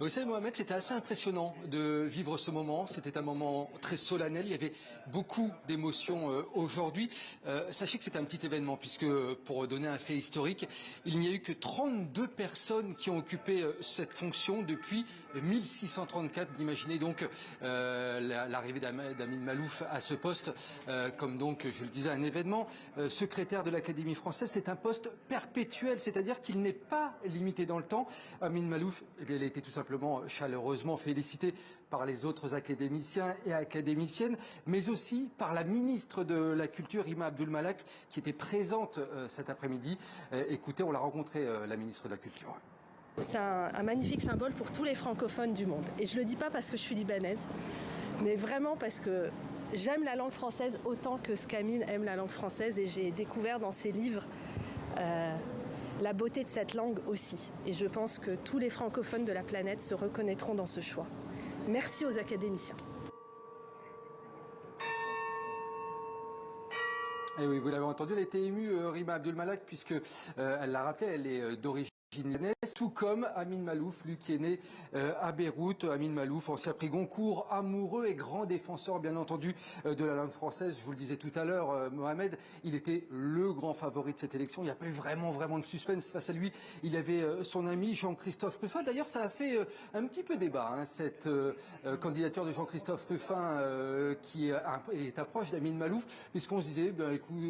Vous savez, Mohamed, c'était assez impressionnant de vivre ce moment. C'était un moment très solennel. Il y avait beaucoup d'émotions aujourd'hui. Sachez que c'est un petit événement puisque, pour donner un fait historique, il n'y a eu que 32 personnes qui ont occupé cette fonction depuis 1634. Imaginez donc l'arrivée d'Amin Malouf à ce poste, comme donc, je le disais, un événement. Secrétaire de l'Académie française, c'est un poste perpétuel, c'est-à-dire qu'il n'est pas limité dans le temps. Amin Malouf, eh bien, il a été tout simplement chaleureusement félicité par les autres académiciens et académiciennes, mais aussi par la ministre de la Culture, Rima Abdul-Malak, qui était présente cet après-midi. Écoutez, on l'a rencontrée, la ministre de la Culture. C'est un magnifique symbole pour tous les francophones du monde. Et je ne le dis pas parce que je suis libanaise, mais vraiment parce que j'aime la langue française autant que ce qu'Amin aime la langue française. Et j'ai découvert dans ses livres la beauté de cette langue aussi. Et je pense que tous les francophones de la planète se reconnaîtront dans ce choix. Merci aux académiciens. Et oui, vous l'avez entendu, elle était émue, Rima Abdul-Malak, puisque elle l'a rappelé, elle est d'origine libanaise, tout comme Amin Malouf, lui qui est né à Beyrouth. Amin Malouf, ancien prix Goncourt, amoureux et grand défenseur, bien entendu, de la langue française. Je vous le disais tout à l'heure, Mohamed, il était le grand favori de cette élection. Il n'y a pas eu vraiment de suspense face à lui. Il avait son ami Jean-Christophe Ruffin. D'ailleurs, ça a fait un petit peu débat, hein, cette candidature de Jean-Christophe Ruffin qui est proche d'Amin Malouf, puisqu'on se disait,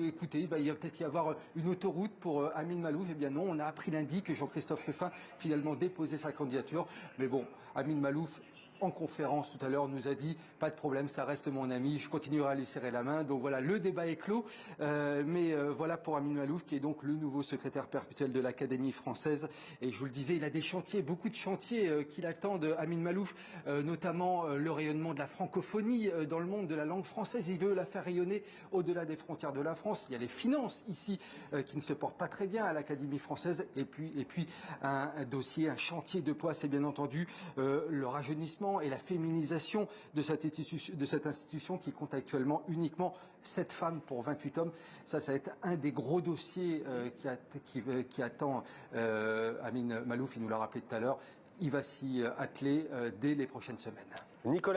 écoutez, il va peut-être y avoir une autoroute pour Amin Malouf. Eh bien non, on a appris lundi que Jean-Christophe Ruffin finalement déposé sa candidature. Mais bon, Amin Malouf, en conférence tout à l'heure, nous a dit pas de problème, ça reste mon ami, je continuerai à lui serrer la main. Donc voilà, le débat est clos. Mais voilà pour Amin Malouf, qui est donc le nouveau secrétaire perpétuel de l'Académie française. Et je vous le disais, il a des chantiers, beaucoup de chantiers qui l'attendent, Amin Malouf, notamment le rayonnement de la francophonie dans le monde de la langue française. Il veut la faire rayonner au-delà des frontières de la France. Il y a les finances ici qui ne se portent pas très bien à l'Académie française. Et puis un dossier, un chantier de poids, c'est bien entendu le rajeunissement et la féminisation de cette institution qui compte actuellement uniquement 7 femmes pour 28 hommes. Ça va être un des gros dossiers qui attend Amin Malouf, il nous l'a rappelé tout à l'heure. Il va s'y atteler dès les prochaines semaines. Nicolas